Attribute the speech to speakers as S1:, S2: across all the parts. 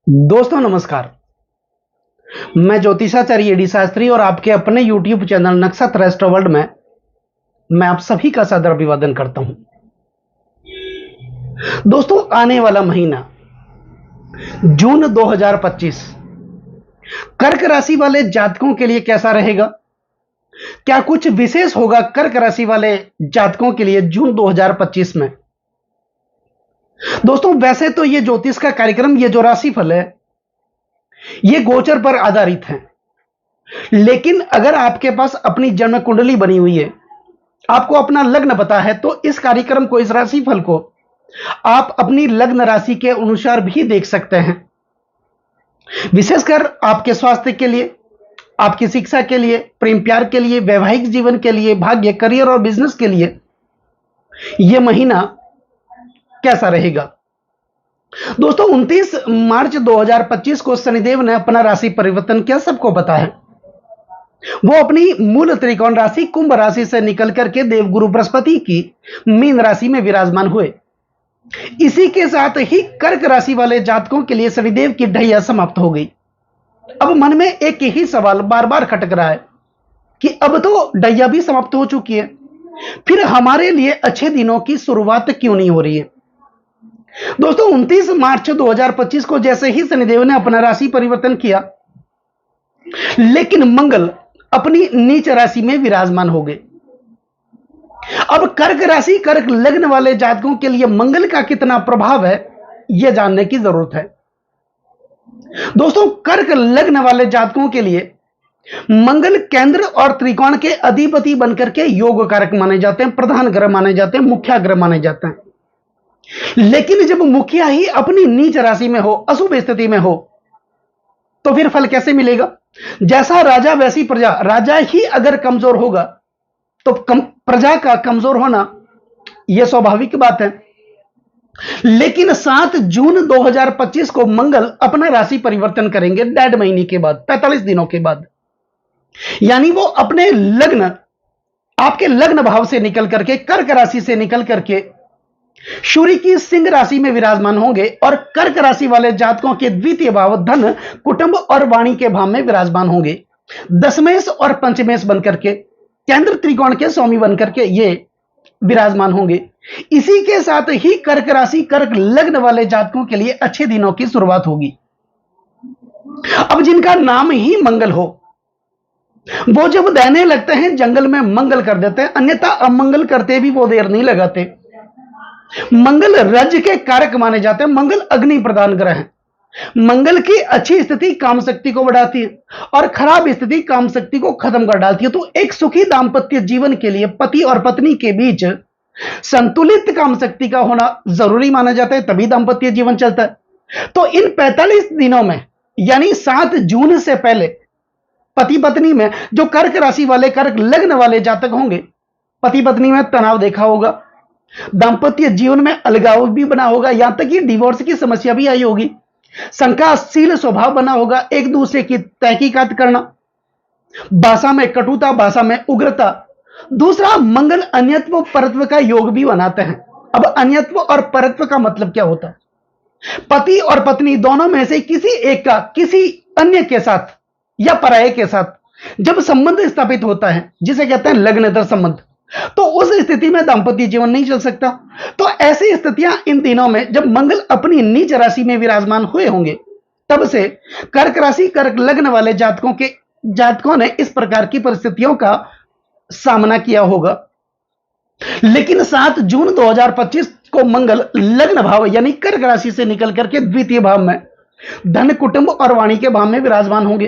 S1: दोस्तों नमस्कार। मैं ज्योतिषाचार्य एडी शास्त्री और आपके अपने YouTube चैनल नक्षत्र एस्ट्रो वर्ल्ड में मैं आप सभी का सादर अभिवादन करता हूं। दोस्तों आने वाला महीना जून 2025 कर्क राशि वाले जातकों के लिए कैसा रहेगा? क्या कुछ विशेष होगा कर्क राशि वाले जातकों के लिए जून 2025 में? दोस्तों वैसे तो ये ज्योतिष का कार्यक्रम, ये जो राशिफल है, ये गोचर पर आधारित है। लेकिन अगर आपके पास अपनी जन्म कुंडली बनी हुई है, आपको अपना लग्न पता है, तो इस कार्यक्रम को, इस राशिफल को आप अपनी लग्न राशि के अनुसार भी देख सकते हैं। विशेषकर आपके स्वास्थ्य के लिए, आपकी शिक्षा के लिए, प्रेम प्यार के लिए, वैवाहिक जीवन के लिए, भाग्य, करियर और बिजनेस के लिए यह महीना कैसा रहेगा? दोस्तों 29 मार्च 2025 को शनिदेव ने अपना राशि परिवर्तन किया, सबको पता है। वो अपनी मूल त्रिकोण राशि कुंभ राशि से निकल करके देवगुरु बृहस्पति की मीन राशि में विराजमान हुए। इसी के साथ ही कर्क राशि वाले जातकों के लिए शनिदेव की ढैया समाप्त हो गई। अब मन में एक ही सवाल बार बार खटक रहा है कि अब तो ढैया भी समाप्त हो चुकी है, फिर हमारे लिए अच्छे दिनों की शुरुआत क्यों नहीं हो रही है? दोस्तों 29 मार्च 2025 को जैसे ही शनिदेव ने अपना राशि परिवर्तन किया, लेकिन मंगल अपनी नीच राशि में विराजमान हो गए। अब कर्क राशि, कर्क लग्न वाले जातकों के लिए मंगल का कितना प्रभाव है, यह जानने की जरूरत है। दोस्तों कर्क लग्न वाले जातकों के लिए मंगल केंद्र और त्रिकोण के अधिपति बनकर के योग कारक माने जाते हैं, प्रधान ग्रह माने जाते हैं, मुख्य ग्रह माने जाते हैं। लेकिन जब मुखिया ही अपनी नीच राशि में हो, अशुभ स्थिति में हो, तो फिर फल कैसे मिलेगा? जैसा राजा वैसी प्रजा। राजा ही अगर कमजोर होगा तो प्रजा का कमजोर होना यह स्वाभाविक बात है। लेकिन 7 जून 2025 को मंगल अपना राशि परिवर्तन करेंगे, 1.5 महीने के बाद, 45 दिनों के बाद। यानी वो अपने लग्न, आपके लग्न भाव से निकल करके, कर्क राशि से निकल करके सूर्य की सिंह राशि में विराजमान होंगे और कर्क राशि वाले जातकों के द्वितीय भाव धन, कुटुंब और वाणी के भाव में विराजमान होंगे। दशमेश और पंचमेश बनकर के, केंद्र त्रिकोण के स्वामी बनकर के ये विराजमान होंगे। इसी के साथ ही कर्क राशि, कर्क लग्न वाले जातकों के लिए अच्छे दिनों की शुरुआत होगी। अब जिनका नाम ही मंगल हो, वो जब देने लगते हैं जंगल में मंगल कर देते हैं, अन्यथा अमंगल करते भी वो देर नहीं लगाते। मंगल राज्य के कारक माने जाते हैं। मंगल अग्नि प्रधान ग्रह है। मंगल की अच्छी स्थिति काम शक्ति को बढ़ाती है और खराब स्थिति काम शक्ति को खत्म कर डालती है। तो एक सुखी दाम्पत्य जीवन के लिए पति और पत्नी के बीच संतुलित काम शक्ति का होना जरूरी माना जाता है, तभी दाम्पत्य जीवन चलता है। तो इन 45 दिनों में, यानी 7 जून से पहले, पति पत्नी में, जो कर्क राशि वाले, कर्क लग्न वाले जातक होंगे, पति पत्नी में तनाव देखा होगा, दाम्पत्य जीवन में अलगाव भी बना होगा, यहां तक कि डिवोर्स की समस्या भी आई होगी, शंकाशील स्वभाव बना होगा, एक दूसरे की तहकीकात करना, भाषा में कटुता, भाषा में उग्रता। दूसरा, मंगल अन्यत्व परत्व का योग भी बनाते हैं। अब अन्यत्व और परत्व का मतलब क्या होता है? पति और पत्नी दोनों में से किसी एक का किसी अन्य के साथ या पराये के साथ जब संबंध स्थापित होता है, जिसे कहते हैं लग्नेतर संबंध, तो उस स्थिति में दांपत्य जीवन नहीं चल सकता। तो ऐसी स्थितियां इन दिनों में जब मंगल अपनी नीच राशि में विराजमान हुए होंगे, तब से कर्क राशि, कर्क लग्न वाले जातकों ने इस प्रकार की परिस्थितियों का सामना किया होगा। लेकिन 7 जून 2025 को मंगल लग्न भाव यानी कर्क राशि से निकल करके द्वितीय भाव में धन, कुटुंब और वाणी के भाव में विराजमान होंगे,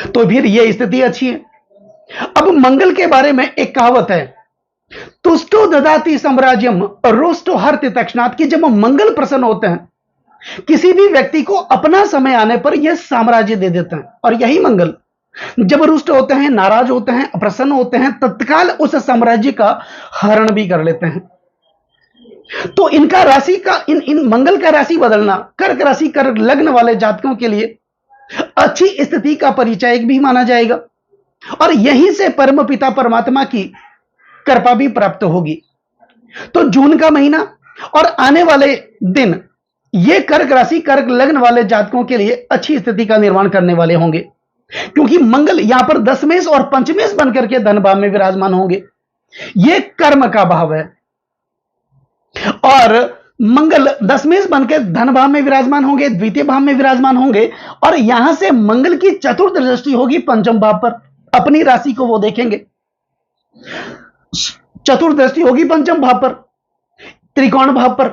S1: तो फिर यह स्थिति अच्छी है। अब मंगल के बारे में एक कहावत है, तुष्टो ददाति साम्राज्यम रोष्टो हरति तक्षणात्, कि जब मंगल प्रसन्न होते हैं, किसी भी व्यक्ति को अपना समय आने पर यह साम्राज्य दे देते हैं। और यही मंगल जब रुष्ट होते हैं, नाराज होते हैं, अप्रसन्न होते हैं, तत्काल उस साम्राज्य का हरण भी कर लेते हैं। तो इनका राशि का, इन मंगल का राशि बदलना कर्क राशि, कर्क लग्न वाले जातकों के लिए अच्छी स्थिति का परिचायक भी माना जाएगा और यहीं से परम पिता परमात्मा की कृपा भी प्राप्त होगी। तो जून का महीना और आने वाले दिन ये कर्क राशि कर्क लग्न वाले जातकों के लिए अच्छी स्थिति का निर्माण करने वाले होंगे, क्योंकि मंगल यहां पर दशमेश और पंचमेश बनकर के धन भाव में विराजमान होंगे। ये कर्म का भाव है और मंगल दशमेश बनकर धन भाव में विराजमान होंगे, द्वितीय भाव में विराजमान होंगे और यहां से मंगल की चतुर्थ दृष्टि होगी पंचम भाव पर, अपनी राशि को वो देखेंगे। चतुर्थ दृष्टि होगी पंचम भाव पर, त्रिकोण भाव पर।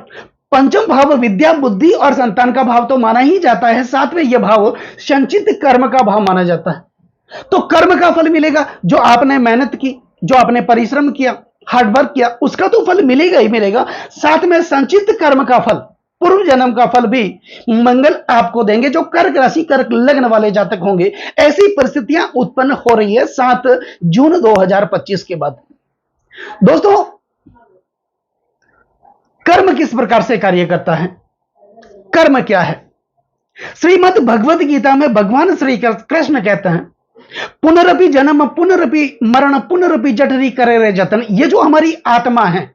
S1: पंचम भाव विद्या बुद्धि और संतान का भाव तो माना ही जाता है, साथ में यह भाव संचित कर्म का भाव माना जाता है। तो कर्म का फल मिलेगा, जो आपने मेहनत की, जो आपने परिश्रम किया, हार्डवर्क किया, उसका तो फल मिलेगा ही मिलेगा। साथ में संचित कर्म का फल, पूर्व जन्म का फल भी मंगल आपको देंगे, जो कर्क राशि कर्क लग्न वाले जातक होंगे। ऐसी परिस्थितियां उत्पन्न हो रही है 7 जून 2025 के बाद। दोस्तों, कर्म किस प्रकार से कार्य करता है, कर्म क्या है? श्रीमद् भगवत गीता में भगवान श्री कृष्ण कहते हैं, पुनरपि जन्म पुनरपि मरण पुनरपि जठरी करे रे जतन। ये जो हमारी आत्मा है,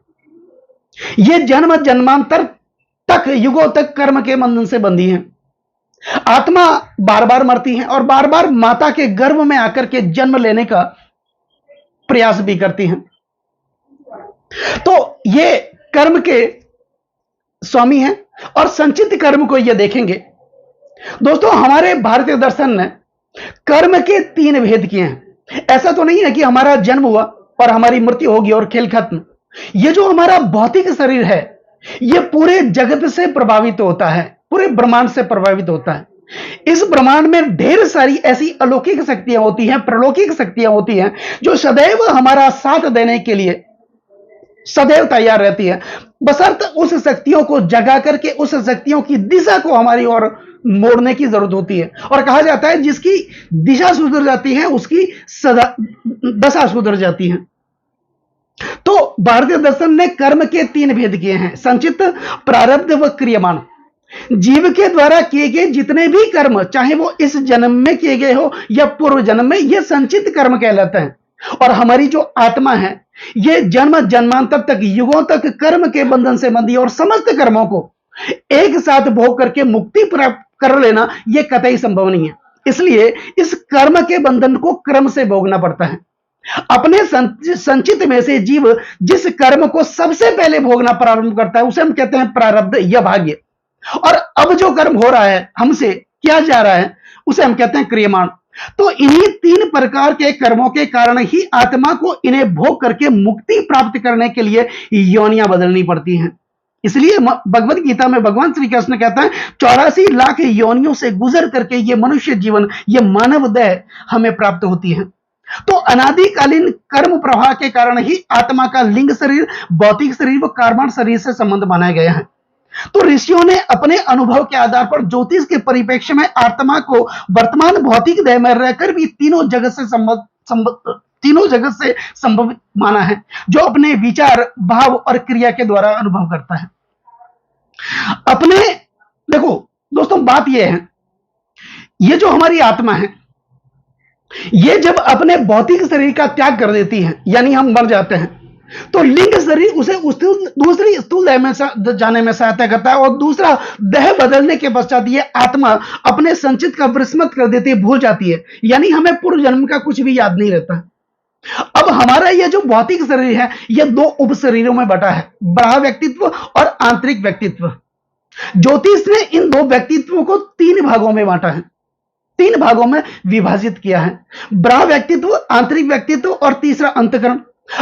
S1: ये जन्म जन्मांतर तक युगों तक कर्म के बंधन से बंधी है। आत्मा बार बार मरती है और बार बार माता के गर्भ में आकर के जन्म लेने का प्रयास भी करती हैं। तो ये कर्म के स्वामी हैं और संचित कर्म को ये देखेंगे। दोस्तों, हमारे भारतीय दर्शन ने कर्म के 3 भेद किए हैं। ऐसा तो नहीं है कि हमारा जन्म हुआ और हमारी मृत्यु होगी और खेल खत्म। ये जो हमारा भौतिक शरीर है, ये पूरे जगत से प्रभावित होता है, पूरे ब्रह्मांड से प्रभावित होता है। इस ब्रह्मांड में ढेर सारी ऐसी अलौकिक शक्तियां होती हैं, प्रलौकिक शक्तियां होती हैं, जो सदैव हमारा साथ देने के लिए सदैव तैयार रहती है, बशर्ते उस शक्तियों को जगा करके उस शक्तियों की दिशा को हमारी ओर मोड़ने की जरूरत होती है। और कहा जाता है, जिसकी दिशा सुधर जाती है उसकी दशा सुधर जाती है। तो भारतीय दर्शन ने कर्म के 3 भेद किए हैं, संचित, प्रारब्ध व क्रियमाण। जीव के द्वारा किए गए जितने भी कर्म, चाहे वो इस जन्म में किए गए हो या पूर्व जन्म में, ये संचित कर्म कहलाते हैं। और हमारी जो आत्मा है, ये जन्म जन्मांतर तक युगों तक कर्म के बंधन से बंधी और समस्त कर्मों को एक साथ भोग करके मुक्ति प्राप्त कर लेना यह कतई संभव नहीं है। इसलिए इस कर्म के बंधन को क्रम से भोगना पड़ता है। अपने संचित में से जीव जिस कर्म को सबसे पहले भोगना प्रारंभ करता है, उसे हम कहते हैं प्रारब्ध या भाग्य। और अब जो कर्म हो रहा है, हमसे किया जा रहा है, उसे हम कहते हैं क्रियमाण। तो इन्हीं 3 प्रकार के कर्मों के कारण ही आत्मा को इन्हें भोग करके मुक्ति प्राप्त करने के लिए योनियां बदलनी पड़ती हैं। इसलिए भगवत गीता में भगवान श्री कृष्ण कहता है, 84 लाख योनियों से गुजर करके ये मनुष्य जीवन, ये मानव देह हमें प्राप्त होती है। तो अनादिकालीन कर्म प्रवाह के कारण ही आत्मा का लिंग शरीर, भौतिक शरीर व कार्बन शरीर से संबंध बनाए गए हैं। तो ऋषियों ने अपने अनुभव के आधार पर ज्योतिष के परिप्रेक्ष्य में आत्मा को वर्तमान भौतिक देह में रहकर भी तीनों जगत से संभवित माना है, जो अपने विचार, भाव और क्रिया के द्वारा अनुभव करता है। अपने देखो दोस्तों, बात यह है, ये जो हमारी आत्मा है, ये जब अपने भौतिक शरीर का त्याग कर देती है, यानी हम मर जाते हैं, तो लिंग शरीर उसे दूसरी स्थूल देह में जाने में सहायता करता है और दूसरा देह बदलने के पश्चात ये आत्मा अपने संचित का विस्मृत कर देती है, भूल जाती है, यानी हमें पूर्व जन्म का कुछ भी याद नहीं रहता। अब हमारा यह जो भौतिक शरीर है, यह 2 उप शरीरों में बटा है, बाह्य व्यक्तित्व और आंतरिक व्यक्तित्व। ज्योतिष ने इन 2 व्यक्तित्वों को 3 भागों में बांटा है, 3 भागों में विभाजित किया है, बाह्य व्यक्तित्व, आंतरिक व्यक्तित्व और तीसरा अंतःकरण।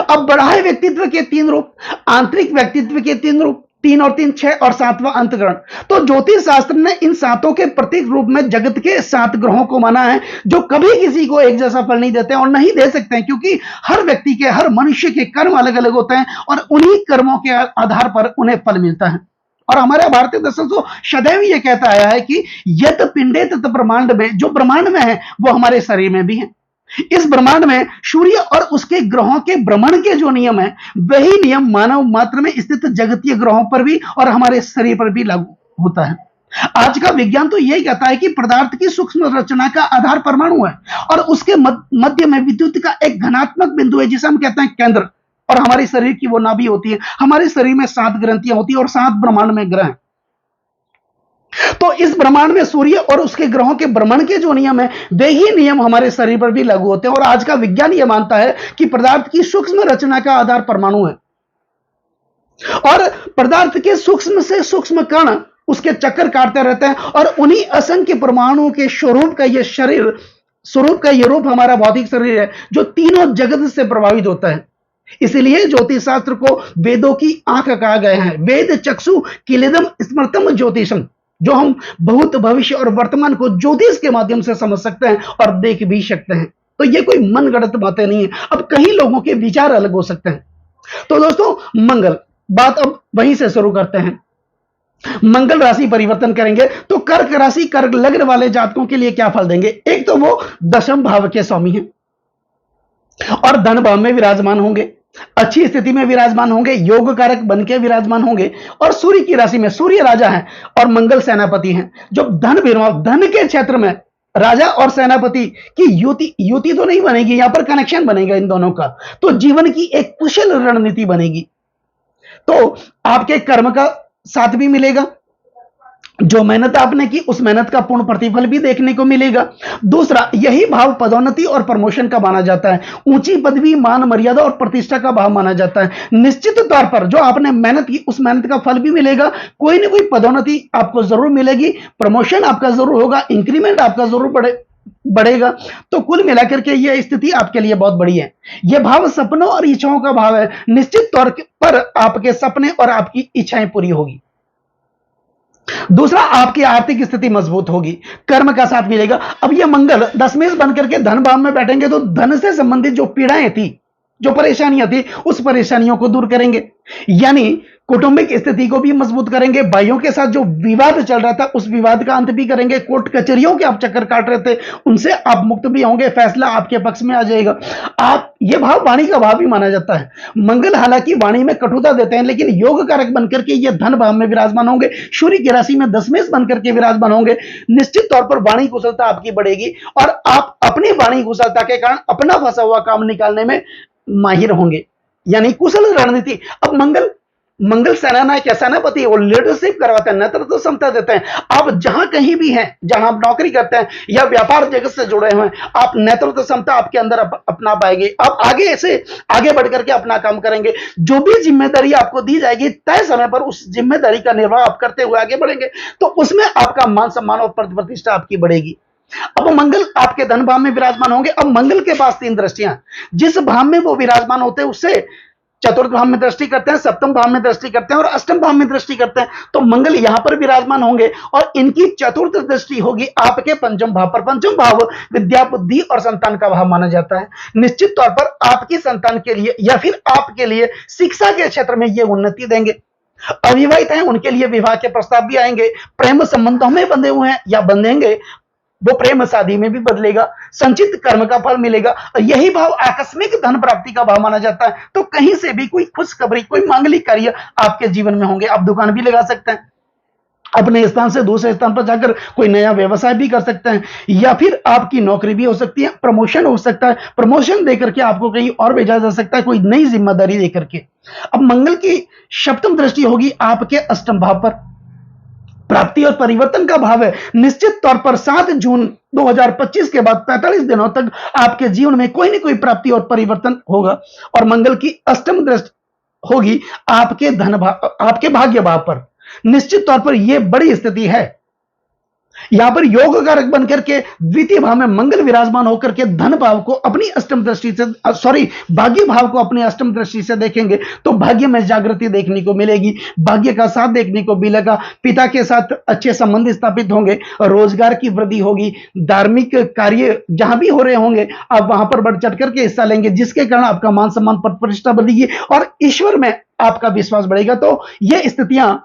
S1: अब बाह्य व्यक्तित्व के 3 रूप, आंतरिक व्यक्तित्व के 3 रूप, 3 और 3 6 और 7वां अंतःकरण। तो ज्योतिष शास्त्र ने इन 7 के प्रत्येक रूप में जगत के 7 ग्रहों को माना है, जो कभी किसी को एक जैसा फल नहीं देते और नहीं दे सकते हैं, क्योंकि हर व्यक्ति के, हर मनुष्य के कर्म अलग अलग होते हैं और उन्हीं कर्मों के आधार पर उन्हें फल मिलता है। और हमारे भारतीय दर्शन तो सदैव यह कहता आया है कि यत पिंडे तत ब्रह्मांड में, जो ब्रह्मांड में है वो हमारे शरीर में भी है। इस ब्रह्मांड में सूर्य और उसके ग्रहों के भ्रमण के जो नियम है, वही नियम मानव मात्र में स्थित जगतीय ग्रहों पर भी और हमारे शरीर पर भी लागू होता है। आज का विज्ञान तो यही कहता है कि पदार्थ की सूक्ष्म रचना का आधार परमाणु है और उसके मध्य में विद्युत का एक धनात्मक बिंदु है, जिसे हम कहते हैं केंद्र, और हमारे शरीर की वो नाभि होती है। हमारे शरीर में 7 ग्रंथियां होती है और 7 ब्रह्मांड में ग्रह। तो इस ब्रह्मांड में सूर्य और उसके ग्रहों के भ्रमण के जो नियम है वे ही नियम हमारे शरीर पर भी लागू होते हैं। और आज का विज्ञान यह मानता है कि पदार्थ की सूक्ष्म रचना का आधार परमाणु है और पदार्थ के सूक्ष्म से सूक्ष्म कण उसके चक्कर काटते रहते हैं और उन्हीं असंख्य परमाणुओं के स्वरूप का यह शरीर, स्वरूप का यह रूप हमारा भौतिक शरीर है जो तीनों जगत से प्रभावित होता है। इसलिए ज्योतिष शास्त्र को वेदों की आंख कहा गया है। वेद चक्षु किलेदम स्मृतम ज्योतिषम, जो हम भूत भविष्य और वर्तमान को ज्योतिष के माध्यम से समझ सकते हैं और देख भी सकते हैं। तो ये कोई मनगढ़ंत बातें नहीं है। अब कई लोगों के विचार अलग हो सकते हैं। तो दोस्तों मंगल, बात अब वहीं से शुरू करते हैं। मंगल राशि परिवर्तन करेंगे तो कर्क राशि, कर्क लग्न वाले जातकों के लिए क्या फल देंगे? एक तो वो दशम भाव के स्वामी हैं और धन भाव में विराजमान होंगे, अच्छी स्थिति में विराजमान होंगे, योग कारक बन के विराजमान होंगे और सूर्य की राशि में सूर्य राजा है और मंगल सेनापति हैं। जो धन के क्षेत्र में राजा और सेनापति की युति तो नहीं बनेगी, यहां पर कनेक्शन बनेगा इन दोनों का, तो जीवन की एक कुशल रणनीति बनेगी। तो आपके कर्म का साथ भी मिलेगा, जो मेहनत आपने की उस मेहनत का पूर्ण प्रतिफल भी देखने को मिलेगा। दूसरा, यही भाव पदोन्नति और प्रमोशन का माना जाता है, ऊंची पदवी, मान मर्यादा और प्रतिष्ठा का भाव माना जाता है। निश्चित तौर पर जो आपने मेहनत की उस मेहनत का फल भी मिलेगा, कोई ना कोई पदोन्नति आपको जरूर मिलेगी, प्रमोशन आपका जरूर होगा, इंक्रीमेंट आपका जरूर बढ़ेगा। तो कुल मिलाकर के यह स्थिति आपके लिए बहुत बड़ी है। यह भाव सपनों और इच्छाओं का भाव है। निश्चित तौर पर आपके सपने और आपकी इच्छाएं पूरी होगी। दूसरा, आपकी आर्थिक स्थिति मजबूत होगी, कर्म का साथ मिलेगा। अब यह मंगल दशमेश बनकर के धन भाव में बैठेंगे तो धन से संबंधित जो पीड़ाएं थी, जो परेशानियां थी, उस परेशानियों को दूर करेंगे, यानी कौटुंबिक स्थिति को भी मजबूत करेंगे। भाइयों के साथ जो विवाद चल रहा था उस विवाद का अंत भी करेंगे। कोर्ट कचहरियों के आप चक्कर काट रहे थे उनसे आप मुक्त भी होंगे, फैसला आपके पक्ष में आ जाएगा। आप, ये भाव वाणी का भाव भी माना जाता है। मंगल हालांकि वाणी में कटुता देते हैं लेकिन योग कारक बनकर के ये धन भाव में विराजमान होंगे, सूर्य की राशि में दशमेश बनकर के विराजमान होंगे। निश्चित तौर पर वाणी कुशलता आपकी बढ़ेगी और आप अपनी वाणी कुशलता के कारण अपना फंसा हुआ काम निकालने में माहिर होंगे, यानी कुशल रणनीति। अब मंगल सेनानायक, सेनापति, वो लीडरशिप करवाते हैं, नेतृत्व क्षमता देते हैं। आप जहां कहीं भी हैं, जहां आप नौकरी करते हैं या व्यापार जगत से जुड़े हुए हैं, आप नेतृत्व क्षमता आपके अंदर अपना पाएंगे। आप आगे बढ़ करके अपना काम करेंगे। जो भी जिम्मेदारी आपको दी जाएगी तय समय पर उस जिम्मेदारी का निर्वाह आप करते हुए आगे बढ़ेंगे तो उसमें आपका मान सम्मान और प्रतिष्ठा आपकी बढ़ेगी। अब मंगल आपके धन भाव में विराजमान होंगे। अब मंगल के पास 3 दृष्टियां, जिस भाव में वो विराजमान होते हैं उससे चतुर्थ भाव में दृष्टि करते हैं, सप्तम भाव में दृष्टि करते हैं और अष्टम भाव में दृष्टि करते हैं। तो मंगल यहां पर विराजमान होंगे और इनकी चतुर्थ दृष्टि होगी आपके पंचम भाव पर। पंचम भाव विद्या, बुद्धि और संतान का भाव माना जाता है। निश्चित तौर पर आपकी संतान के लिए या फिर आपके लिए शिक्षा के क्षेत्र में ये उन्नति देंगे। अविवाहित हैं उनके लिए विवाह के प्रस्ताव भी आएंगे। प्रेम संबंधों में बंधे हुए हैं या बंधेंगे, वो प्रेम शादी में भी बदलेगा। संचित कर्म का फल मिलेगा। यही भाव आकस्मिक धन प्राप्ति का भाव माना जाता है। तो कहीं से भी कोई खुशखबरी, कोई मांगलिक कार्य आपके जीवन में होंगे। आप दुकान भी लगा सकते हैं, अपने स्थान से दूसरे स्थान पर जाकर कोई नया व्यवसाय भी कर सकते हैं, या फिर आपकी नौकरी भी हो सकती है, प्रमोशन हो सकता है, प्रमोशन देकर के आपको कहीं और भेजा जा सकता है, कोई नई जिम्मेदारी देकर के। अब मंगल की सप्तम दृष्टि होगी आपके अष्टम भाव पर। प्राप्ति और परिवर्तन का भाव है। निश्चित तौर पर 7 जून 2025 के बाद 45 दिनों तक आपके जीवन में कोई ना कोई प्राप्ति और परिवर्तन होगा और मंगल की अष्टम दृष्टि होगी आपके आपके भाग्य भाव पर। निश्चित तौर पर यह बड़ी स्थिति है। यहां पर योग कारक बनकर के द्वितीय भाव में मंगल विराजमान होकर के धन भाव को अपनी अष्टम दृष्टि से भाग्य भाव को अपनी अष्टम दृष्टि से देखेंगे तो भाग्य में जागृति देखने को मिलेगी, भाग्य का साथ देखने को मिलेगा। पिता के साथ अच्छे संबंध स्थापित होंगे, रोजगार की वृद्धि होगी, धार्मिक कार्य जहां भी हो रहे होंगे आप वहां पर बढ़ चढ़ करके हिस्सा लेंगे, जिसके कारण आपका मान सम्मान पद प्रतिष्ठा बढ़ेगी और ईश्वर में आपका विश्वास बढ़ेगा। तो यह स्थितियां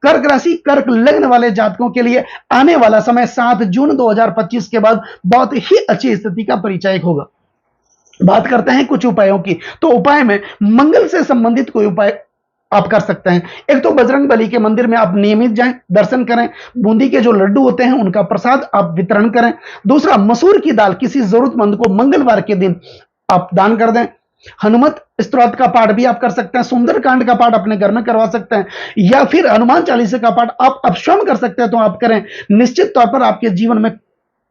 S1: कर्क राशि, कर्क लग्न वाले जातकों के लिए आने वाला समय 7 जून 2025 के बाद बहुत ही अच्छी स्थिति का परिचायक होगा। बात करते हैं कुछ उपायों की। तो उपाय में मंगल से संबंधित कोई उपाय आप कर सकते हैं। एक तो बजरंग बली के मंदिर में आप नियमित जाएं, दर्शन करें, बूंदी के जो लड्डू होते हैं उनका प्रसाद आप वितरण करें। दूसरा, मसूर की दाल किसी जरूरतमंद को मंगलवार के दिन आप दान कर दें। हनुमत स्तोत्र का पाठ भी आप कर सकते हैं, सुंदरकांड का पाठ अपने घर में करवा सकते हैं, या फिर हनुमान चालीसा का पाठ आप अब स्वयं कर सकते हैं तो आप करें। निश्चित तौर पर आपके जीवन में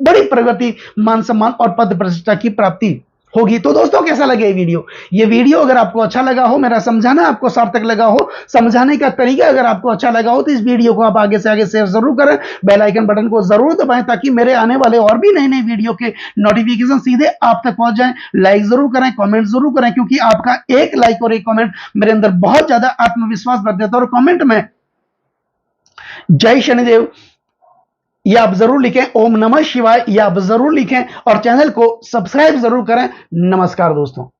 S1: बड़ी प्रगति, मान सम्मान और पद प्रतिष्ठा की प्राप्ति होगी। तो दोस्तों कैसा लगे ये वीडियो अगर आपको अच्छा लगा हो, मेरा समझाना आपको सार्थक लगा हो, समझाने का तरीका अगर आपको अच्छा लगा हो, तो इस वीडियो को आप आगे से आगे शेयर जरूर करें, बेल आइकन बटन को जरूर दबाएं ताकि मेरे आने वाले और भी नए नए वीडियो के नोटिफिकेशन सीधे आप तक पहुंच जाएं। लाइक जरूर करें, कमेंट जरूर करें, क्योंकि आपका एक लाइक और एक कमेंट मेरे अंदर बहुत ज्यादा आत्मविश्वास भर देता है। और कमेंट में जय शनिदेव ये आप जरूर लिखें, ओम नमः शिवाय ये आप जरूर लिखें, और चैनल को सब्सक्राइब जरूर करें। नमस्कार दोस्तों।